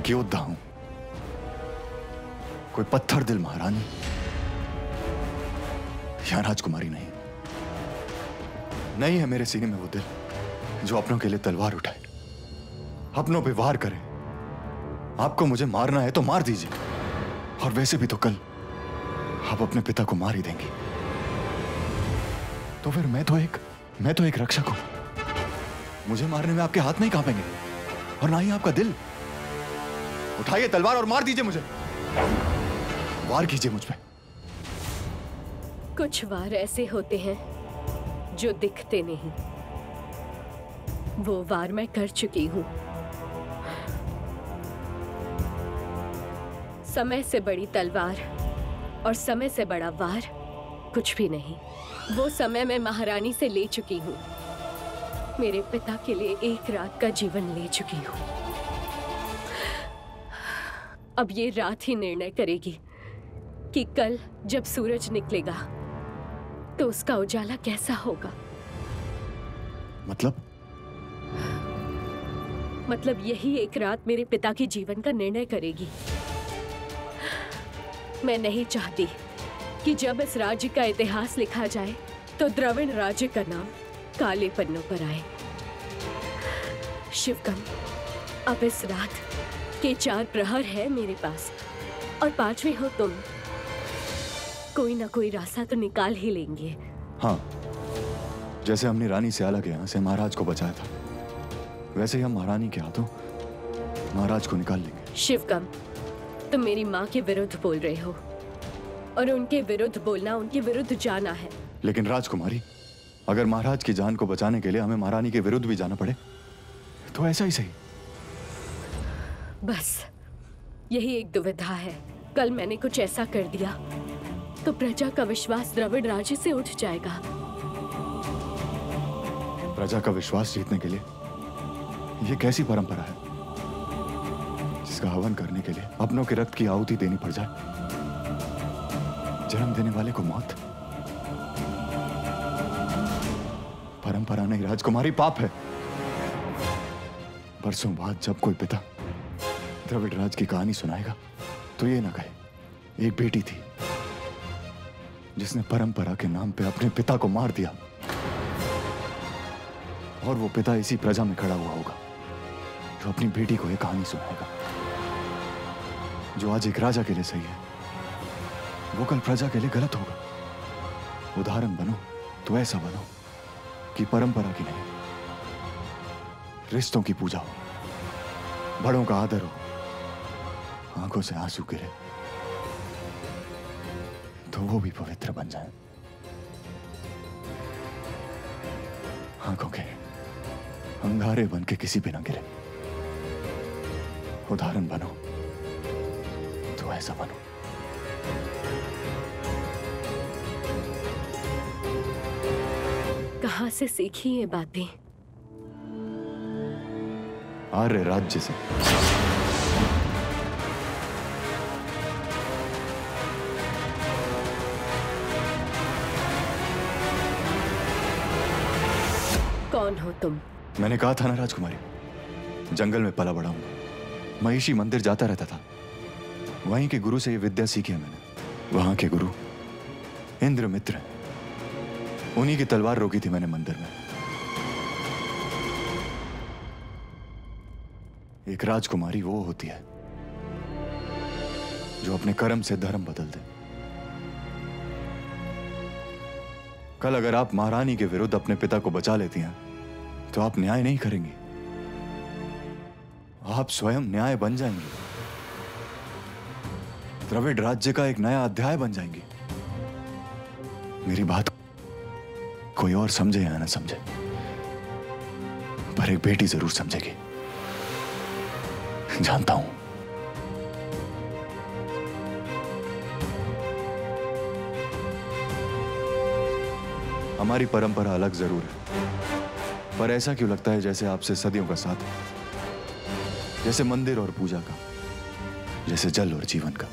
एक योद्धा हूं, कोई पत्थर दिल महारानी या राजकुमारी नहीं। नहीं है मेरे सीने में वो दिल जो अपनों के लिए तलवार उठाए, अपनों पे वार करे। आपको मुझे मारना है तो मार दीजिए, और वैसे भी तो कल आप अपने पिता को मार ही देंगी। तो फिर मैं तो एक रक्षक हूं। मुझे मारने में आपके हाथ नहीं कांपेंगे, और ना ही आपका दिल। उठाइए तलवार और मार दीजिए मुझे, वार कीजिए मुझ पे। कुछ वार ऐसे होते हैं जो दिखते नहीं। वो वार मैं कर चुकी हूं। समय से बड़ी तलवार और समय से बड़ा वार कुछ भी नहीं। वो समय मैं महारानी से ले चुकी हूं। मेरे पिता के लिए एक रात का जीवन ले चुकी हूं। अब ये रात ही निर्णय करेगी कि कल जब सूरज निकलेगा तो उसका उजाला कैसा होगा। मतलब यही एक रात मेरे पिता के जीवन का निर्णय करेगी। मैं नहीं चाहती कि जब इस राज्य का इतिहास लिखा जाए तो द्रविड़ राज्य का नाम काले पन्नों पर आए। शिवगम, अब इस रात के 4 प्रहर है मेरे पास, और 5वें हो तुम। कोई ना कोई रास्ता तो निकाल ही लेंगे। हाँ, जैसे हमने रानी सियाला के यहाँ से महाराज को बचाया था, वैसे ही हम महारानी के हाथों महाराज को निकाल लेंगे। शिवगम, तुम मेरी माँ के विरुद्ध बोल रहे हो, और उनके विरुद्ध बोलना उनके विरुद्ध जाना है। लेकिन राजकुमारी, अगर महाराज की जान को बचाने के लिए हमें महारानी के विरुद्ध भी जाना पड़े तो ऐसा ही सही। बस यही एक दुविधा है। कल मैंने कुछ ऐसा कर दिया तो प्रजा का विश्वास द्रविड़ राज्य से उठ जाएगा। प्रजा का विश्वास जीतने के लिए ये कैसी परंपरा है जिसका हवन करने के लिए अपनों के रक्त की आहुति देनी पड़ जाए? जन्म देने वाले को मौत परंपरा नहीं राजकुमारी, पाप है। बरसों बाद जब कोई पिता द्रविड़ राज की कहानी सुनाएगा तो ये ना कहे एक बेटी थी जिसने परंपरा के नाम पे अपने पिता को मार दिया, और वो पिता इसी प्रजा में खड़ा हुआ होगा जो अपनी बेटी को एक कहानी सुनाएगा। जो आज एक राजा के लिए सही है वो कल प्रजा के लिए गलत होगा। उदाहरण बनो तो ऐसा बनो कि परंपरा की नहीं, रिश्तों की पूजा हो, बड़ों का आदर हो, आंखों से आंसू गिरे तो वो भी पवित्र बन जाए। आंखों के अंगारे बन के किसी पे ना गिरे। उदाहरण बनो तो ऐसा बनो। कहां से सीखी ये बातें? आर्य राज्य से। कौन हो तुम? मैंने कहा था ना राजकुमारी, जंगल में पला बड़ा हूं। महिषी मंदिर जाता रहता था, वहीं के गुरु से ये विद्या सीखी है मैंने। वहां के गुरु इंद्रमित्र हैं, उन्हीं की तलवार रोकी थी मैंने मंदिर में। एक राजकुमारी वो होती है जो अपने कर्म से धर्म बदल दे। कल अगर आप महारानी के विरुद्ध अपने पिता को बचा लेती हैं तो आप न्याय नहीं करेंगी, आप स्वयं न्याय बन जाएंगी। द्रविड़ राज्य का एक नया अध्याय बन जाएंगी। मेरी बात कोई और समझे या ना समझे, पर एक बेटी जरूर समझेगी, जानता हूं। हमारी परंपरा अलग जरूर है, पर ऐसा क्यों लगता है जैसे आपसे सदियों का साथ है, जैसे मंदिर और पूजा का, जैसे जल और जीवन का।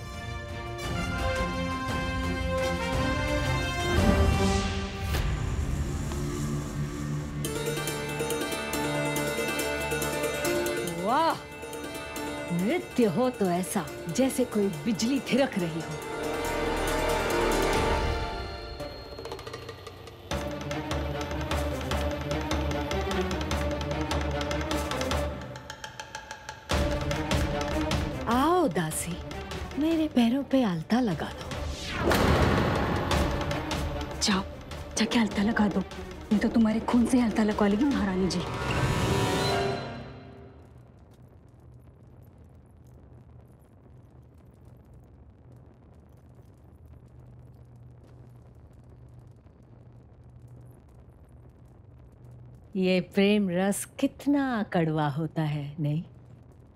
नृत्य हो तो ऐसा जैसे कोई बिजली थिरक रही हो। आओ दासी, मेरे पैरों पे आलता लगा दो। जाओ, जाके आलता लगा दो, नहीं तो तुम्हारे खून से आलता लगवा लेगी महारानी जी। ये प्रेम रस कितना कड़वा होता है, नहीं?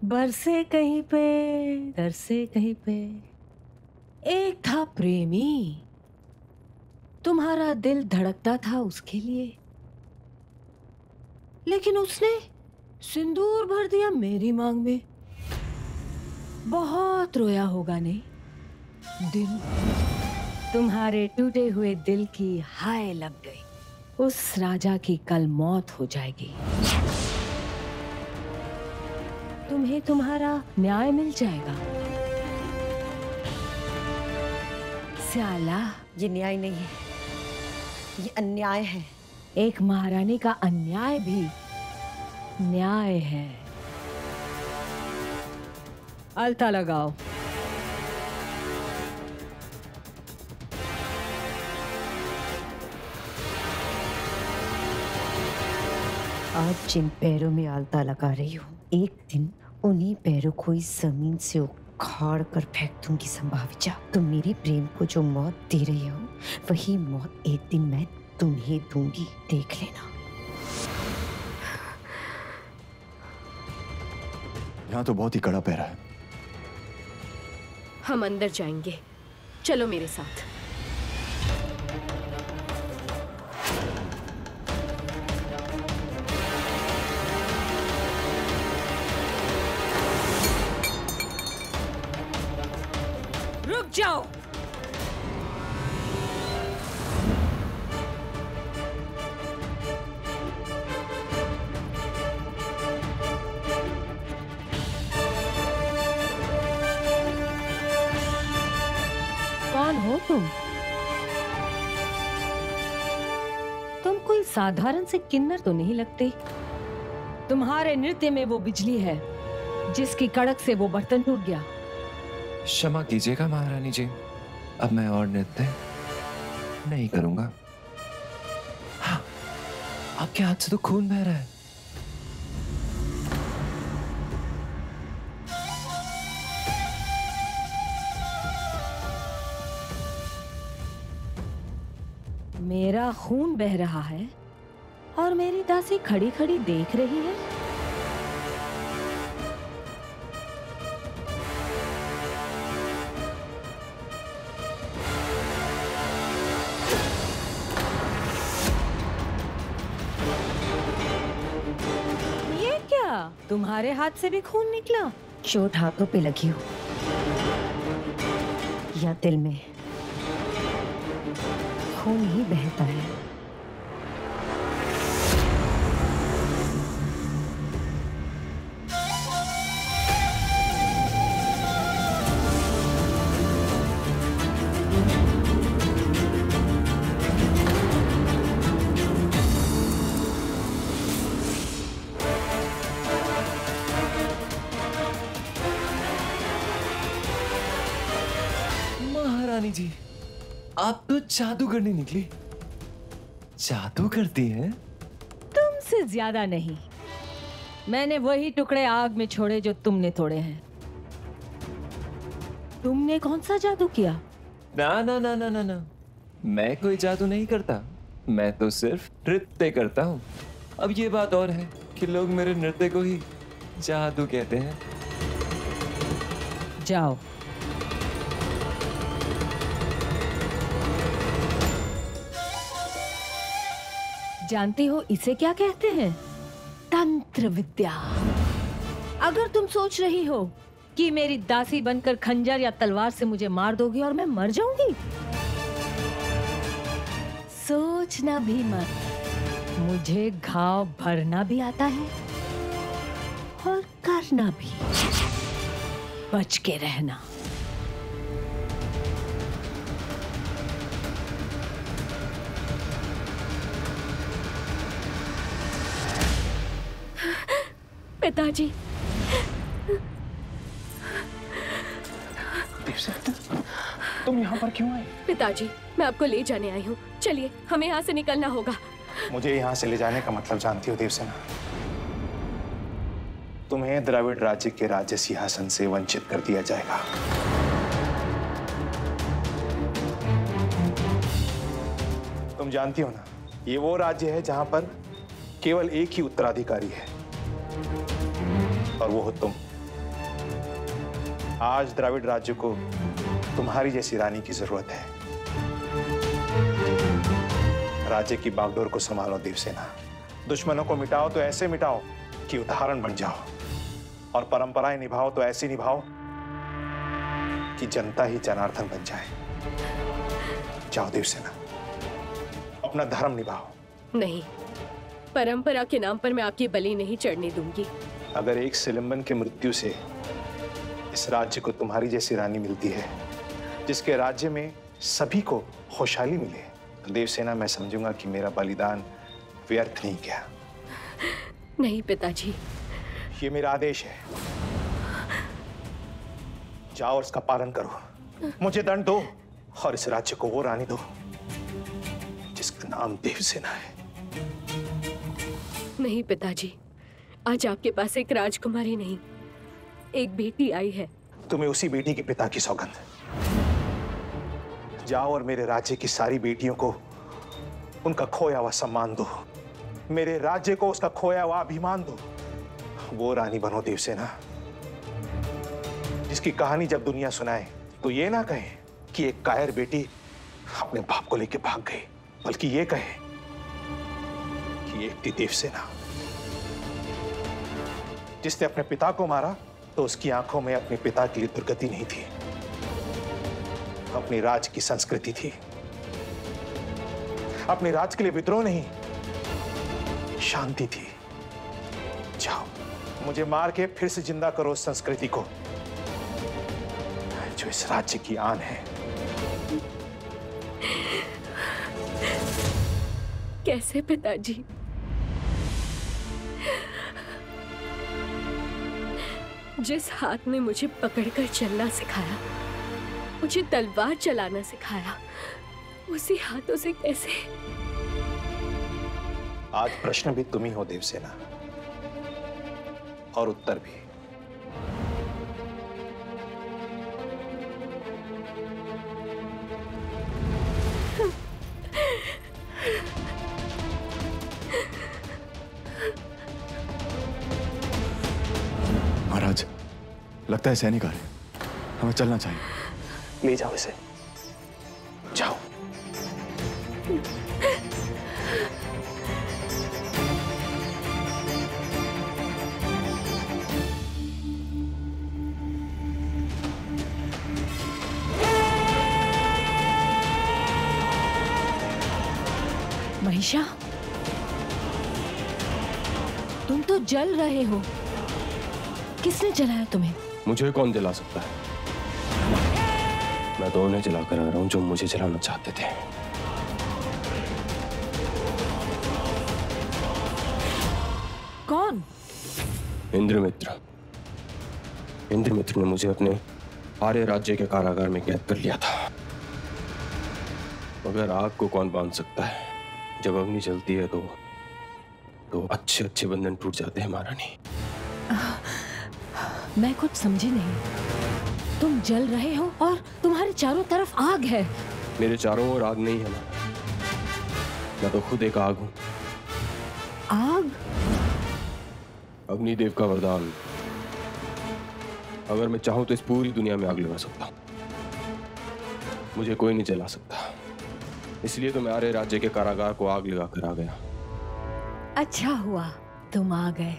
बरसे कहीं पे, तरसे कहीं पे। एक था प्रेमी, तुम्हारा दिल धड़कता था उसके लिए, लेकिन उसने सिंदूर भर दिया मेरी मांग में। बहुत रोया होगा, नहीं? दिल, तुम्हारे टूटे हुए दिल की हाय लग गई। उस राजा की कल मौत हो जाएगी, तुम्हें तुम्हारा न्याय मिल जाएगा। स्याला, ये न्याय नहीं है, ये अन्याय है। एक महारानी का अन्याय भी न्याय है। अलता लगाओ। आज जिन पैरों में आलता लगा रही हूँ, एक दिन उन्हीं पैरों को इस जमीन से उखाड़ कर फेंक दूंगी संभाविजा। तुम मेरे प्रेम को जो मौत दे रही हो, वही मौत एक दिन मैं तुम्हें दूंगी, देख लेना। यहाँ तो बहुत ही कड़ा पहरा है। हम अंदर जाएंगे, चलो मेरे साथ। रुक जाओ। कौन हो तुम? तुम कोई साधारण से किन्नर तो नहीं लगते। तुम्हारे नृत्य में वो बिजली है जिसकी कड़क से वो बर्तन टूट गया। क्षमा कीजिएगा महारानी जी, अब मैं और नृत्य नहीं करूंगा। हाँ, आपके हाथ से तो खून बह रहा है। मेरा खून बह रहा है और मेरी दासी खड़ी खड़ी देख रही है। ये क्या? तुम्हारे हाथ से भी खून निकला? चोट हाथों पे लगी हो या दिल में, खून ही बहता है। महारानी जी, आप तो जादू करने निकली। जादू करती हैं? तुमसे ज्यादा नहीं। मैंने वही टुकड़े आग में छोड़े जो तुमने तोड़े हैं। तुमने कौन सा जादू किया? ना ना ना ना ना ना, मैं कोई जादू नहीं करता, मैं तो सिर्फ नृत्य करता हूँ। अब ये बात और है कि लोग मेरे नृत्य को ही जादू कहते हैं। जाओ। जानती हो इसे क्या कहते हैं? तंत्र विद्या। अगर तुम सोच रही हो कि मेरी दासी बनकर खंजर या तलवार से मुझे मार दोगी और मैं मर जाऊंगी, सोचना भी मत। मुझे घाव भरना भी आता है और करना भी। बच के रहना। पिताजी, तुम यहाँ पर क्यों आए? पिताजी, मैं आपको ले जाने आई हूँ। चलिए, हमें यहाँ से निकलना होगा। मुझे यहाँ से ले जाने का मतलब जानती हो देवसेना? तुम्हें द्रविड़ राज्य के राज्य सिंहासन से वंचित कर दिया जाएगा। तुम जानती हो ना, ये वो राज्य है जहां पर केवल एक ही उत्तराधिकारी है और वो हो तुम। आज द्रविड़ राज्य को तुम्हारी जैसी रानी की जरूरत है। राज्य की बागडोर को संभालो देवसेना। दुश्मनों को मिटाओ तो ऐसे मिटाओ कि उदाहरण बन जाओ, और परंपराएं निभाओ तो ऐसी निभाओ कि जनता ही जनार्दन बन जाए। जाओ देवसेना, अपना धर्म निभाओ। नहीं, परंपरा के नाम पर मैं आपकी बलि नहीं चढ़ने दूंगी। अगर एक सिलंबन की मृत्यु से इस राज्य को तुम्हारी जैसी रानी मिलती है, जिसके राज्य में सभी को खुशहाली मिले, तो देवसेना मैं समझूंगा कि मेरा बलिदान व्यर्थ नहीं गया। नहीं पिताजी, ये मेरा आदेश है। जाओ और इसका पालन करो। मुझे दंड दो और इस राज्य को वो रानी दो जिसका नाम देवसेना है। नहीं पिताजी, आज आपके पास एक राजकुमारी नहीं, एक बेटी आई है। तुम्हें उसी बेटी के पिता की सौगंध। जाओ और मेरे राज्य की सारी बेटियों को उनका खोया हुआ सम्मान दो। मेरे राज्य को उसका खोया हुआ अभिमान दो। वो रानी बनो देवसेना, जिसकी कहानी जब दुनिया सुनाए तो ये ना कहे कि एक कायर बेटी अपने बाप को लेकर भाग गई, बल्कि ये कहे कि एक थी देवसेना जिसने अपने पिता को मारा तो उसकी आंखों में अपने पिता के लिए दुर्गति नहीं थी, अपनी राज की संस्कृति थी। अपने राज के लिए विद्रोह नहीं, शांति थी। जाओ, मुझे मार के फिर से जिंदा करो उस संस्कृति को जो इस राज्य की आन है। कैसे पिताजी? जिस हाथ ने मुझे पकड़कर चलना सिखाया, मुझे तलवार चलाना सिखाया, उसी हाथों से कैसे? आज प्रश्न भी तुम ही हो देवसेना, और उत्तर भी। महाराज, लगता है सैनिक आ रहे हैं, हमें चलना चाहिए। ले जाओ इसे, जाओ। महिषा, तुम तो जल रहे हो। किसने जलाया तुम्हें? मुझे कौन जला सकता है? मैं तो उन्हें जला कर आ रहा हूं जो मुझे जलाना चाहते थे। कौन? इंद्रमित्र। इंद्रमित्र ने मुझे अपने आर्य राज्य के कारागार में कैद कर लिया था। मगर आग को कौन बांध सकता है? जब अग्नि जलती है तो अच्छे अच्छे बंधन टूट जाते हैं महारानी। मैं कुछ समझी नहीं। तुम जल रहे हो और तुम्हारे चारों तरफ आग है। मेरे चारों ओर आग नहीं है ना, मैं तो खुद एक आग हूं। आग? अग्निदेव का वरदान। अगर मैं चाहूं तो इस पूरी दुनिया में आग लगा सकता हूं। मुझे कोई नहीं जला सकता, इसलिए तो मैं आर्य राज्य के कारागार को आग लगा कर आ गया। अच्छा हुआ तुम आ गए।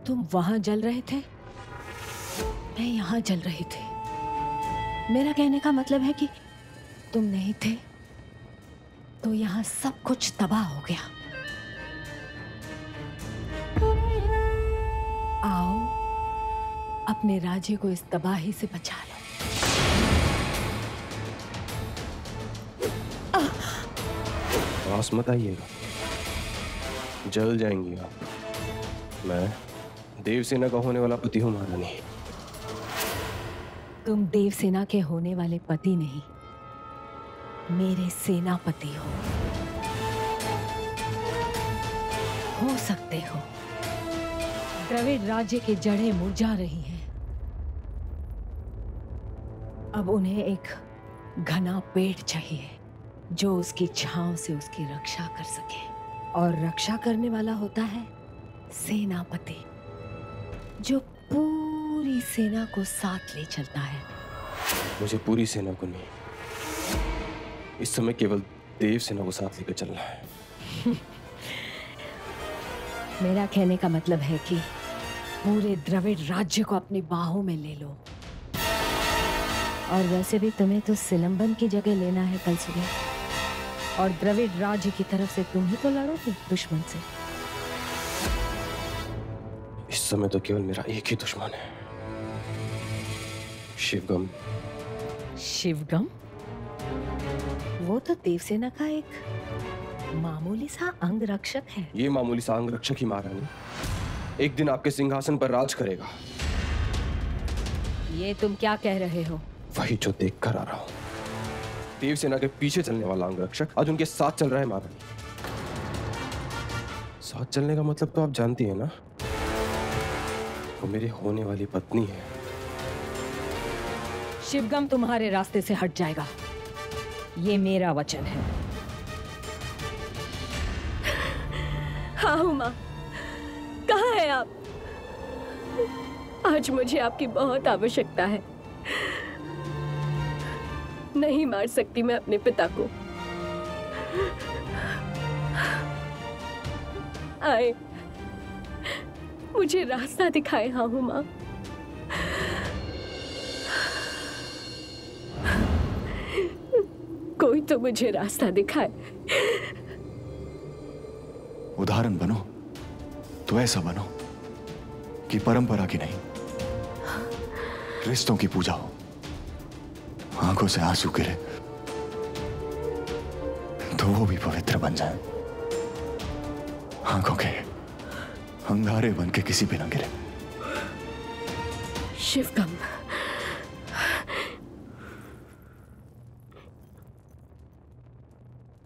तुम वहां जल रहे थे, मैं यहां जल रही थी। मेरा कहने का मतलब है कि तुम नहीं थे तो यहां सब कुछ तबाह हो गया। आओ अपने राज्य को इस तबाही से बचा लो। पास मत आइएगा, जल जाएंगी आप। मैं देवसेना का होने वाला पति हूँ महारानी। तुम देवसेना के होने वाले पति नहीं, मेरे सेनापति हो सकते हो। द्रविड़ राज्य की जड़ें मुरझा रही हैं। अब उन्हें एक घना पेड़ चाहिए जो उसकी छांव से उसकी रक्षा कर सके, और रक्षा करने वाला होता है सेनापति, जो पूरी सेना को साथ ले चलता है। मुझे पूरी सेना को नहीं, इस समय केवल देव सेना को साथ लेकर चलना है। मेरा कहने का मतलब है कि पूरे द्रविड़ राज्य को अपनी बाहों में ले लो। और वैसे भी तुम्हें तो सिलंबन की जगह लेना है कल सुबह, और द्रविड़ राज्य की तरफ से तुम ही तो लड़ोगे दुश्मन से। इस समय तो केवल मेरा एक ही दुश्मन है, शिवगम। शिवगम? वो तो देवसेना का एक मामूली सा अंग रक्षक है। ये मामूली सा अंग रक्षक ही महारानी एक दिन आपके सिंहासन पर राज करेगा। ये तुम क्या कह रहे हो? वही जो देख कर आ रहा हूं। देवसेना के पीछे चलने वाला अंग रक्षक आज उनके साथ चल रहा है महारानी। साथ चलने का मतलब तो आप जानती है ना, वो मेरी होने वाली पत्नी है। शिवगम तुम्हारे रास्ते से हट जाएगा, ये मेरा वचन है। हाँ उमा, कहाँ है आप? आज मुझे आपकी बहुत आवश्यकता है। नहीं मार सकती मैं अपने पिता को। आए, मुझे रास्ता दिखाए। हाँ उमा, कोई तो मुझे रास्ता दिखाए। उदाहरण बनो तो ऐसा बनो कि परंपरा की नहीं, रिश्तों की पूजा हो। आंखों से आंसू गिरे तो वो भी पवित्र बन जाए। आंखों के अंगारे बन के किसी पे न गिरे। शिवगम,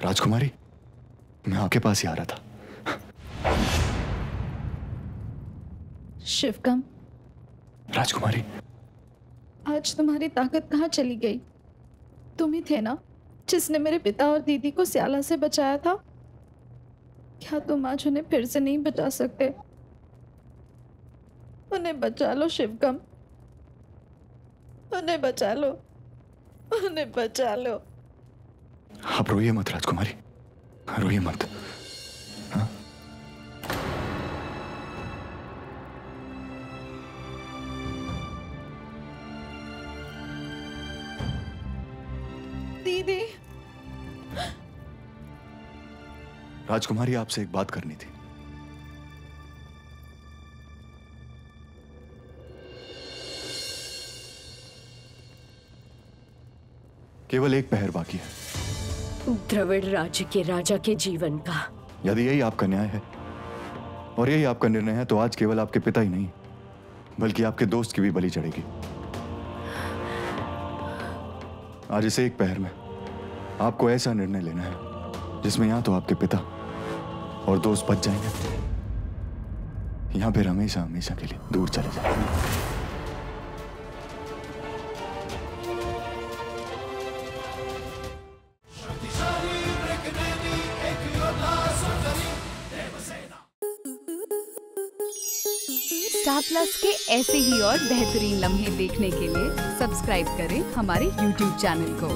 राजकुमारी, मैं आपके पास ही आ रहा था। शिवगम, राजकुमारी, आज तुम्हारी ताकत कहाँ चली गई? तुम ही थे ना जिसने मेरे पिता और दीदी को स्याला से बचाया था। क्या तुम आज उन्हें फिर से नहीं बचा सकते? उन्हें बचा लो शिवगम, उन्हें बचा लो, उन्हें बचा लो। आप रोइए मत राजकुमारी, रोइए मत। हाँ? दीदी, राजकुमारी, आपसे एक बात करनी थी। केवल एक पहर बाकी है। द्रविड़ राज्य के राजा के जीवन का। यदि यही आपका न्याय है और यही आपका निर्णय है तो आज केवल आपके पिता ही नहीं बल्कि आपके दोस्त की भी बलि चढ़ेगी। आज इसे एक पहर में आपको ऐसा निर्णय लेना है जिसमें या तो आपके पिता और दोस्त बच जाएंगे या फिर हमेशा हमेशा के लिए दूर चले जाएंगे। स्टार प्लस के ऐसे ही और बेहतरीन लम्हे देखने के लिए सब्सक्राइब करें हमारे YouTube चैनल को।